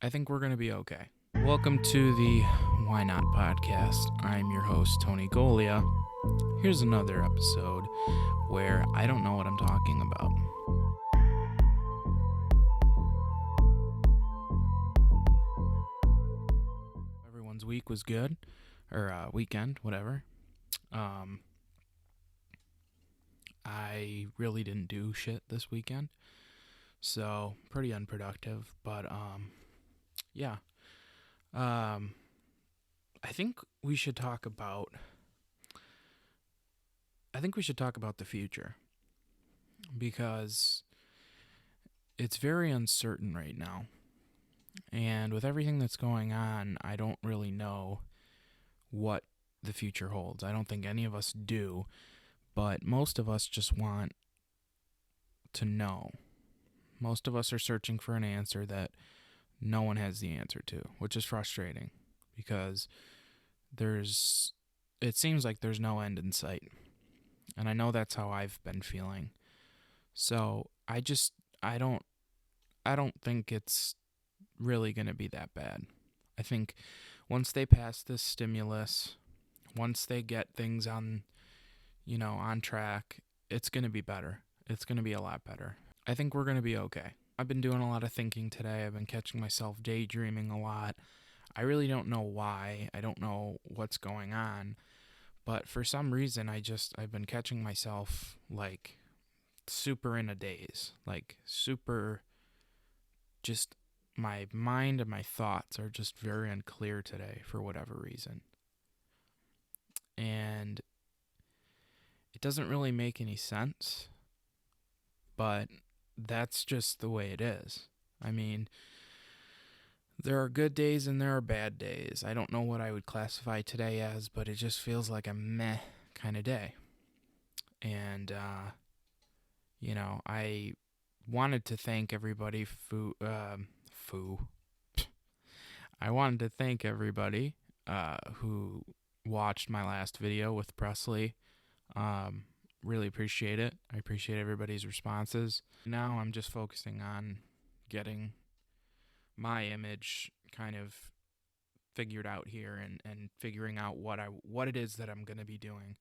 I think we're going to be okay. Welcome to the Why Not podcast. I'm your host, Tony Golia. Here's another episode where I don't know what I'm talking about. Everyone's week was good, or weekend, whatever. I really didn't do shit this weekend, so pretty unproductive, but yeah. I think we should talk about the future, because it's very uncertain right now. And with everything that's going on, I don't really know what the future holds. I don't think any of us do, but most of us just want to know. Most of us are searching for an answer that no one has the answer to, which is frustrating because it seems like there's no end in sight. And I know that's how I've been feeling. So I don't think it's really going to be that bad. I think once they pass this stimulus, once they get things on track, it's going to be better. It's going to be a lot better. I think we're going to be okay. I've been doing a lot of thinking today. I've been catching myself daydreaming a lot. I really don't know why. I don't know what's going on. But for some reason, I've been catching myself like super in a daze. Like super, just my mind and my thoughts are just very unclear today for whatever reason. And it doesn't really make any sense, but that's just the way it is. I mean, there are good days and there are bad days. I don't know what I would classify today as, but it just feels like a meh kind of day. And, I wanted to thank everybody I wanted to thank everybody who watched my last video with Presley. Really appreciate it. I appreciate everybody's responses. Now I'm just focusing on getting my image kind of figured out here and figuring out what it is that I'm going to be doing.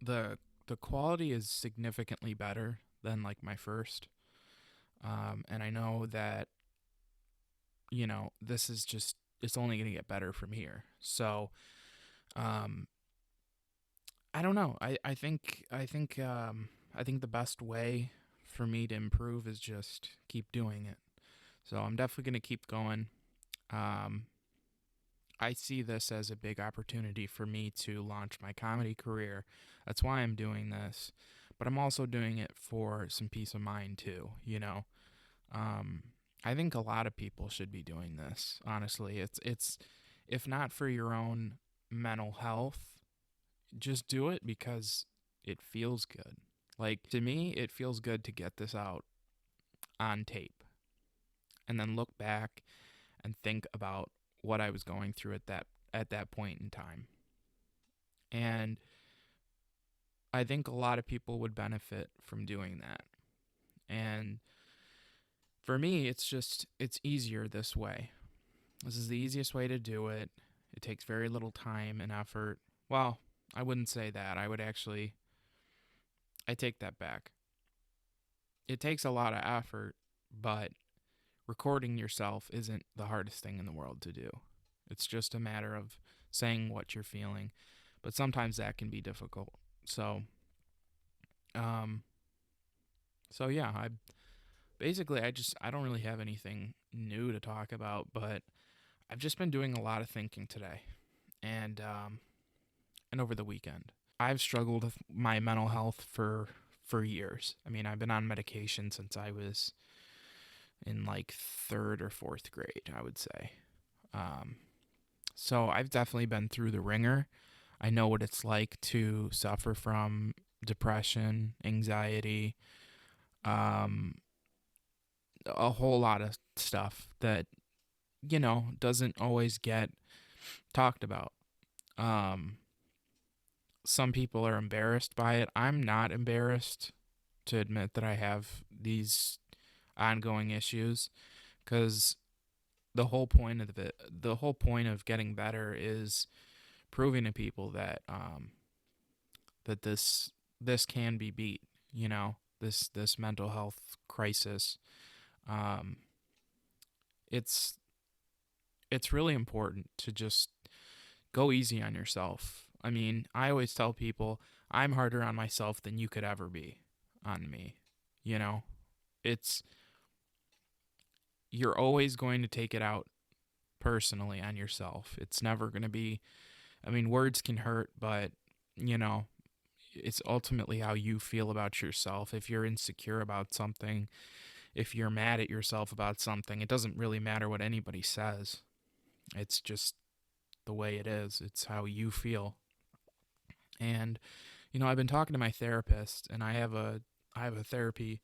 The quality is significantly better than like my first. And I know that this is just, it's only going to get better from here. So I don't know. I think the best way for me to improve is just keep doing it. So I'm definitely going to keep going. I see this as a big opportunity for me to launch my comedy career. That's why I'm doing this. But I'm also doing it for some peace of mind too, I think a lot of people should be doing this, honestly. It's if not for your own mental health, just do it because it feels good. Like, to me, it feels good to get this out on tape and then look back and think about what I was going through at that point in time. And I think a lot of people would benefit from doing that. And for me, it's easier this way. This is the easiest way to do it. It takes very little time and effort. Well, I wouldn't say that. I take that back. It takes a lot of effort, but recording yourself isn't the hardest thing in the world to do. It's just a matter of saying what you're feeling, but sometimes that can be difficult. So yeah, I don't really have anything new to talk about, but I've just been doing a lot of thinking today and over the weekend. I've struggled with my mental health for years. I mean, I've been on medication since I was in like 3rd or 4th grade, I would say. So I've definitely been through the ringer. I know what it's like to suffer from depression, anxiety, a whole lot of stuff that, doesn't always get talked about. Some people are embarrassed by it. I'm not embarrassed to admit that I have these ongoing issues, because the whole point of getting better is proving to people that that this can be beat. You know, this mental health crisis. Um, it's it's really important to just go easy on yourself. I mean, I always tell people I'm harder on myself than you could ever be on me. You know, it's you're always going to take it out personally on yourself. It's never going to be, I mean, words can hurt, but, you know, it's ultimately how you feel about yourself. If you're insecure about something, if you're mad at yourself about something, it doesn't really matter what anybody says. It's just the way it is. It's how you feel. And, you know, I've been talking to my therapist, and I have a therapy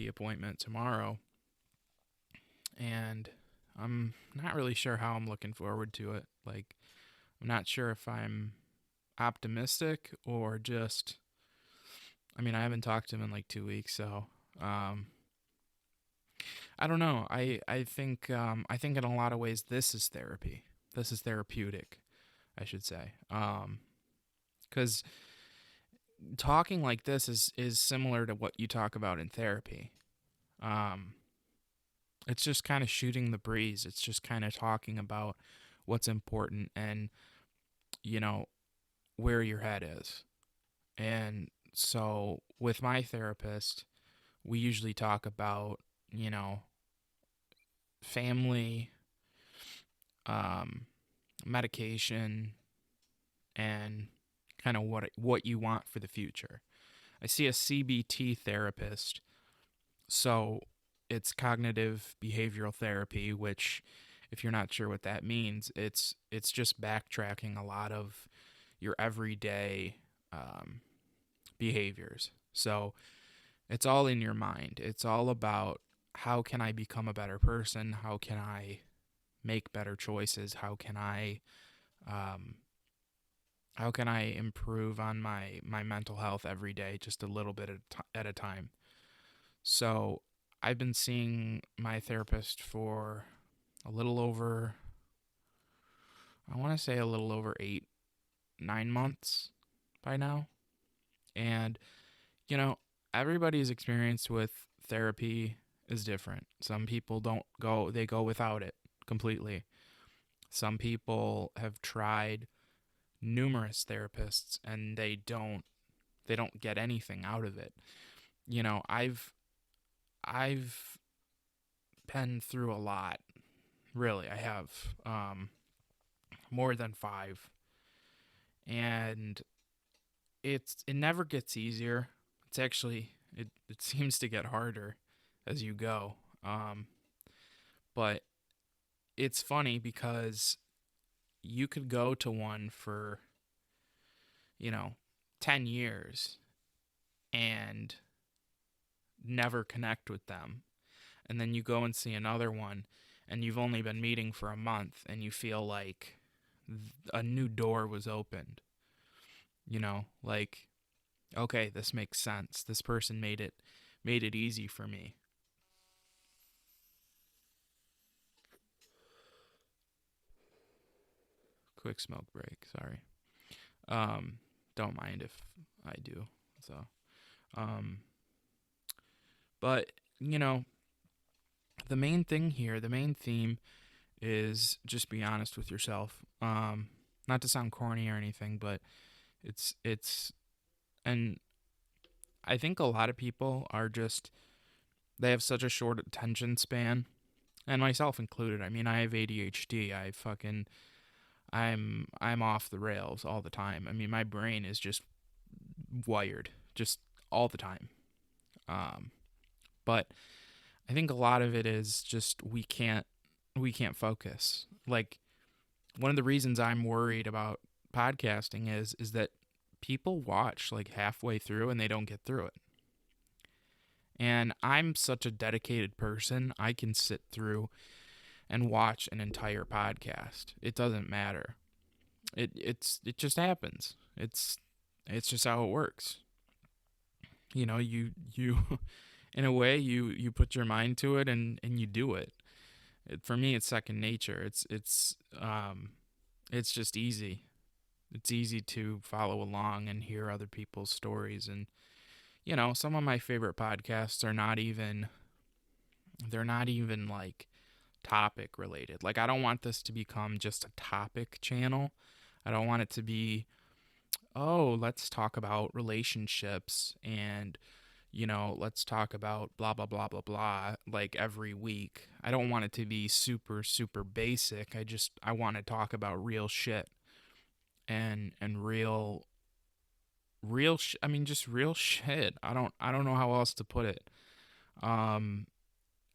appointment tomorrow, and I'm not really sure how I'm looking forward to it. Like, I'm not sure if I'm optimistic or just, I mean, I haven't talked to him in like 2 weeks, so um, I don't know. I think in a lot of ways this is therapy. This is therapeutic, I should say. Because talking like this is similar to what you talk about in therapy. Um, it's just kind of shooting the breeze. It's just kind of talking about what's important and, you know, where your head is. And so with my therapist, we usually talk about, you know, family, um, medication, and kind of what you want for the future. I see a CBT therapist, so it's cognitive behavioral therapy, which if you're not sure what that means, it's just backtracking a lot of your everyday um, behaviors. So it's all in your mind. It's all about how can I become a better person? How can I make better choices? Um, how can I improve on my mental health every day, just a little bit at a time? So I've been seeing my therapist for a little over, I want to say a little over 8, 9 months by now. And, you know, everybody's experience with therapy is different. Some people don't go, they go without it completely. Some people have tried numerous therapists and they don't get anything out of it. You know, I've been through a lot. Really, I have more than 5, and it never gets easier. It's actually it seems to get harder as you go. But it's funny because you could go to one for, you know, 10 years and never connect with them. And then you go and see another one and you've only been meeting for a month and you feel like a new door was opened. You know, like, okay, this makes sense. This person made it easy for me. Quick smoke break, sorry. Um don't mind if I do. So, um but you know, the main theme is just be honest with yourself. Not to sound corny or anything, but it's and I think a lot of people are just they have such a short attention span, and myself included. I mean, I have ADHD. I'm off the rails all the time. I mean, my brain is just wired just all the time. Um, but I think a lot of it is just we can't focus. Like, one of the reasons I'm worried about podcasting is that people watch like halfway through and they don't get through it. And I'm such a dedicated person, I can sit through and watch an entire podcast. It doesn't matter. It just happens. It's just how it works. you in a way you put your mind to it and you do it. For me, it's second nature. It's just easy. It's easy to follow along and hear other people's stories. And some of my favorite podcasts are not even they're not even like topic related. Like, I don't want this to become just a topic channel. I don't want it to be, oh, let's talk about relationships and let's talk about blah blah blah blah blah like every week. I don't want it to be super super basic. I want to talk about real shit and I mean, just real shit. I don't know how else to put it. Um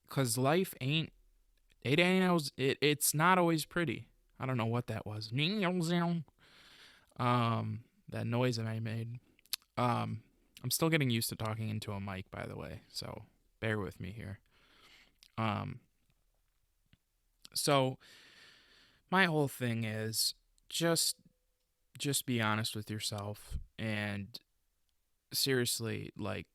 cuz life ain't it ain't always, it's not always pretty. I don't know what that was. That noise that I made. I'm still getting used to talking into a mic, by the way, so bear with me here. Um, so my whole thing is just just be honest with yourself and seriously, like,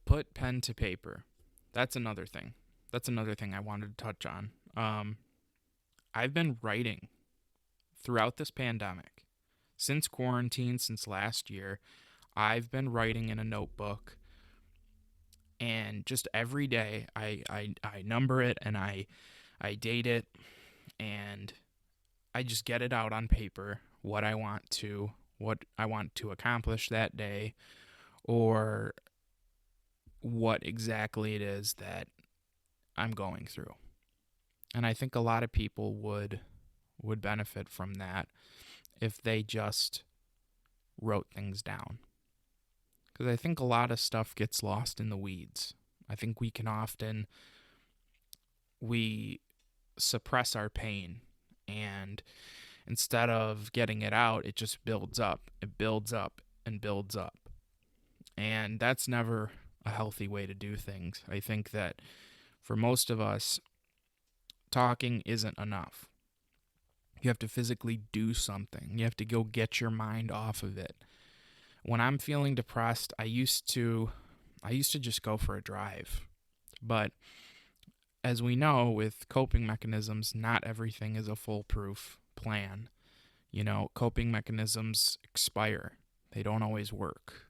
put pen to paper. That's another thing. That's another thing I wanted to touch on. I've been writing throughout this pandemic, since quarantine, since last year. I've been writing in a notebook, and just every day I number it and I date it, and I just get it out on paper what I want to accomplish that day, or what exactly it is that I'm going through. And I think a lot of people would benefit from that if they just wrote things down. Because I think a lot of stuff gets lost in the weeds. I think we suppress our pain, and instead of getting it out, it just builds up. It builds up and builds up. And that's never a healthy way to do things. I think that for most of us, talking isn't enough. You have to physically do something. You have to go get your mind off of it. When I'm feeling depressed, I used to just go for a drive. But as we know, with coping mechanisms, not everything is a foolproof plan. Coping mechanisms expire. They don't always work.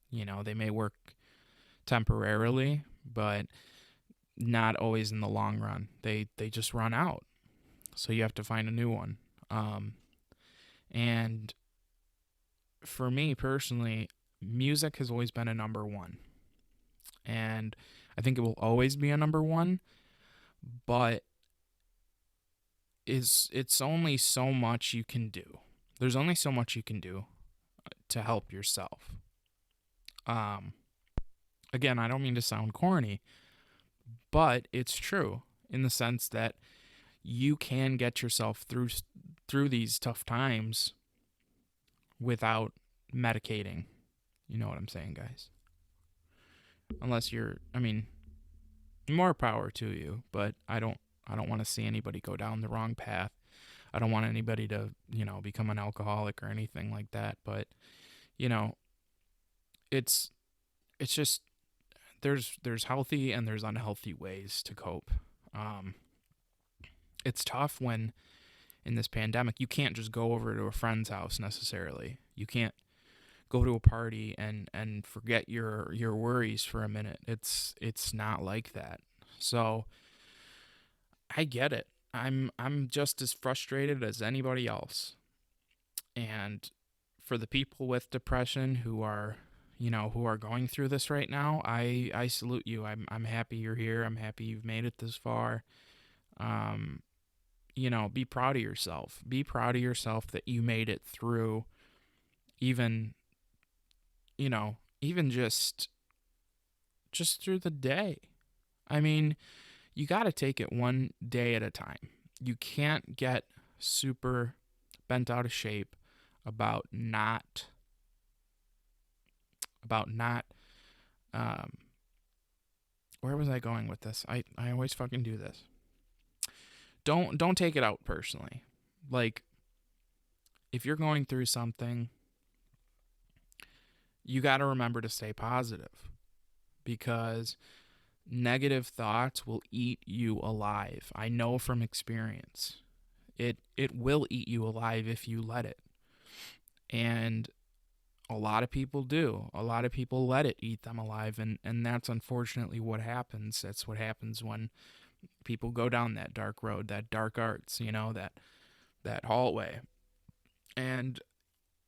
They may work temporarily, but not always in the long run. They just run out. So you have to find a new one. And for me personally, music has always been a number one. And I think it will always be a number one, but it's only so much you can do. There's only so much you can do to help yourself. Um Again, I don't mean to sound corny, but it's true in the sense that you can get yourself through these tough times without medicating. You know what I'm saying, guys? Unless I mean, more power to you, but I don't want to see anybody go down the wrong path. I don't want anybody to, become an alcoholic or anything like that, but you know, it's it's just there's healthy and there's unhealthy ways to cope. Um it's tough when in this pandemic you can't just go over to a friend's house necessarily. You can't go to a party and forget your worries for a minute. It's not like that. So I get it. I'm just as frustrated as anybody else. And for the people with depression who are going through this right now, I salute you. I'm happy you're here. I'm happy you've made it this far. Um be proud of yourself. Be proud of yourself that you made it through, even even just through the day. I mean, you got to take it one day at a time. You can't get super bent out of shape about not um where was I going with this? I always fucking do this. Don't take it out personally. Like, if you're going through something, you got to remember to stay positive, because negative thoughts will eat you alive. I know from experience. It will eat you alive if you let it. And a lot of people do. A lot of people let it eat them alive, and that's unfortunately what happens. That's what happens when people go down that dark road, that dark arts, that hallway. And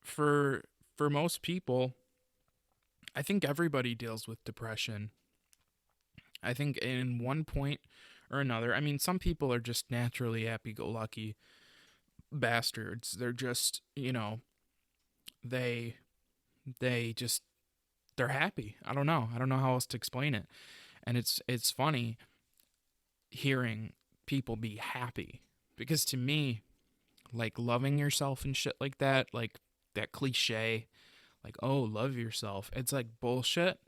for for most people, I think everybody deals with depression. I think in one point or another. I mean, some people are just naturally happy-go-lucky bastards. They're just, they they just they're happy. I don't know. I don't know how else to explain it. And it's funny hearing people be happy, because to me, like, loving yourself and shit like that, like that cliche, like, oh, love yourself. It's like bullshit.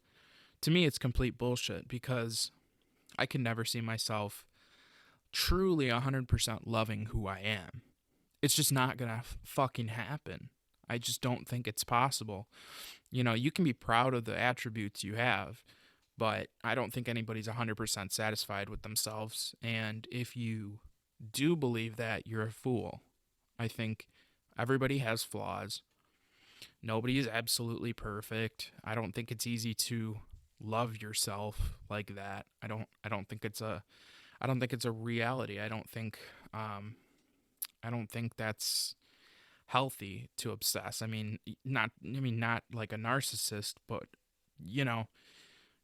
To me, it's complete bullshit, because I can never see myself truly 100% loving who I am. It's just not going to fucking happen. I just don't think it's possible. You can be proud of the attributes you have, but I don't think anybody's 100% satisfied with themselves. And if you do believe that, you're a fool. I think everybody has flaws. Nobody is absolutely perfect. I don't think it's easy to love yourself like that. I don't think it's a reality. I don't think that's healthy to obsess. I mean not like a narcissist, but you know,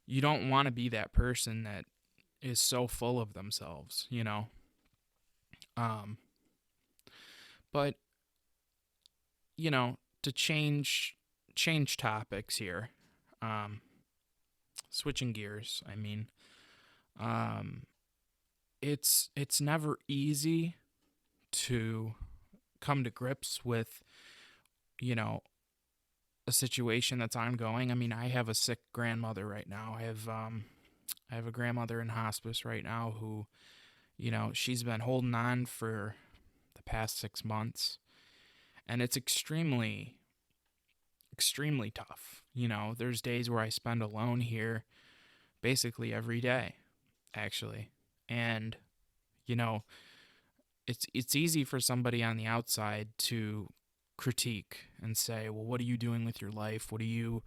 you don't want to be that person that is so full of themselves. Um but to change topics here. Um Switching gears, I mean, um it's never easy to come to grips with, you know, a situation that's ongoing. I mean, I have a sick grandmother right now. I have a grandmother in hospice right now who, she's been holding on for the past 6 months, and it's extremely extremely tough. There's days where I spend alone here basically every day, actually. And, you know, it's easy for somebody on the outside to critique and say, "Well, what are you doing with your life? What do you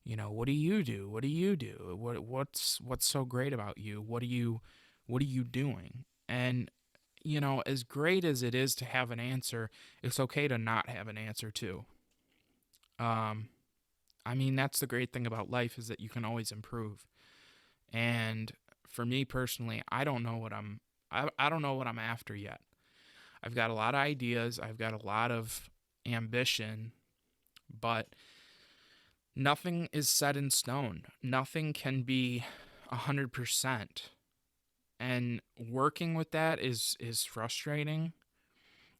do? What do you do? What's so great about you? What are you doing?" And as great as it is to have an answer, it's okay to not have an answer too. Um, I mean, that's the great thing about life, is that you can always improve. And for me personally, I don't know what I'm after yet. I've got a lot of ideas, I've got a lot of ambition, but nothing is set in stone. Nothing can be 100%. And working with that is frustrating.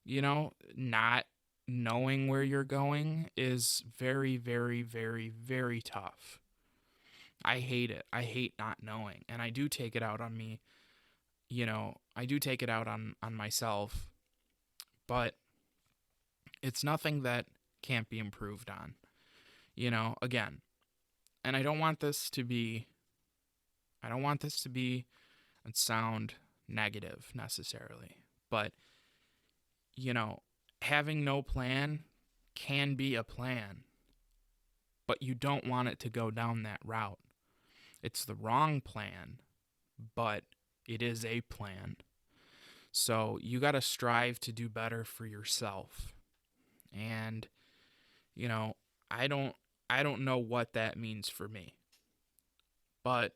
Not knowing where you're going is very, very, very, very tough. I hate it. I hate not knowing. And I do take it out on me. I do take it out on myself, but it's nothing that can't be improved on. Again, and I don't want this to be and sound negative necessarily, but you know, having no plan can be a plan, but you don't want it to go down that route. It's the wrong plan, but it is a plan. So you got to strive to do better for yourself. And you know, I don't I don't know what that means for me. But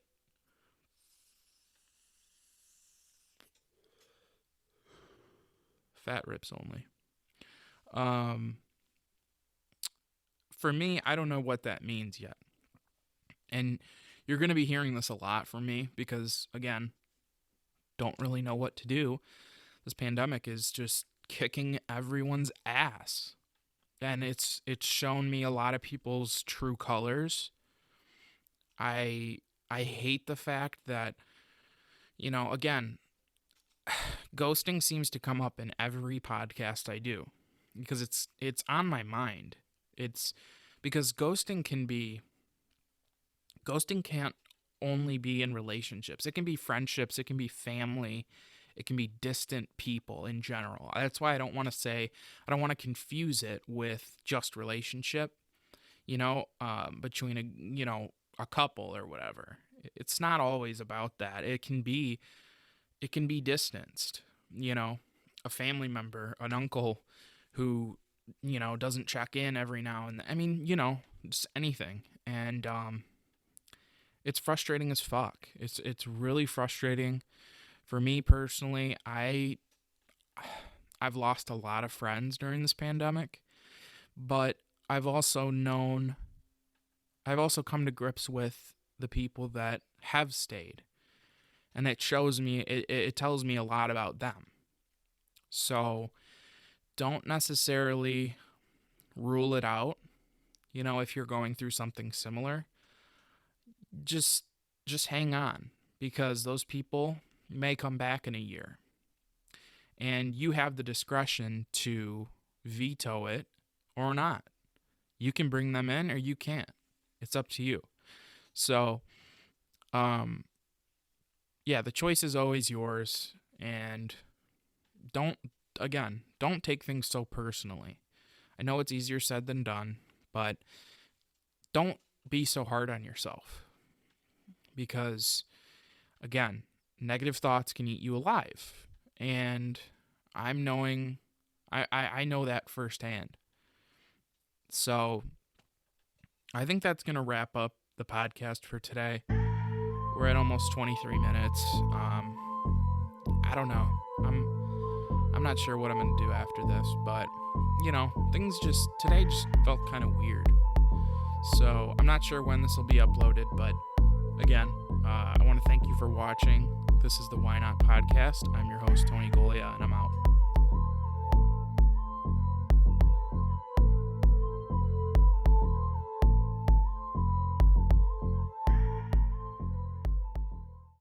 fat rips only. Um for me, I don't know what that means yet. And you're going to be hearing this a lot from me because, again, don't really know what to do. This pandemic is just kicking everyone's ass. And it's shown me a lot of people's true colors. I I hate the fact that, again, ghosting seems to come up in every podcast I do because it's on my mind. It's because ghosting can't only be in relationships. It can be friendships, it can be family, it can be distant people in general. That's why I don't want to confuse it with just relationship, between a couple or whatever. It's not always about that. It can be distanced, a family member, an uncle who, doesn't check in every now and then. I mean, just anything. And it's frustrating as fuck. It's really frustrating for me personally. I've lost a lot of friends during this pandemic, but I've also come to grips with the people that have stayed, and it shows me, it tells me a lot about them. So don't necessarily rule it out. If you're going through something similar, just hang on, because those people may come back in a year, and you have the discretion to veto it or not. You can bring them in or you can't. It's up to you. So, the choice is always yours, and don't take things so personally. I know it's easier said than done, but don't be so hard on yourself, because, again, negative thoughts can eat you alive, and I know that firsthand. So I think that's going to wrap up the podcast for today. We're at almost 23 minutes. I don't know. I'm not sure what I'm going to do after this, but things today just felt kind of weird. So I'm not sure when this will be uploaded, but again, I want to thank you for watching. This is the Why Not Podcast. I'm your host, Tony Golia, and I'm out.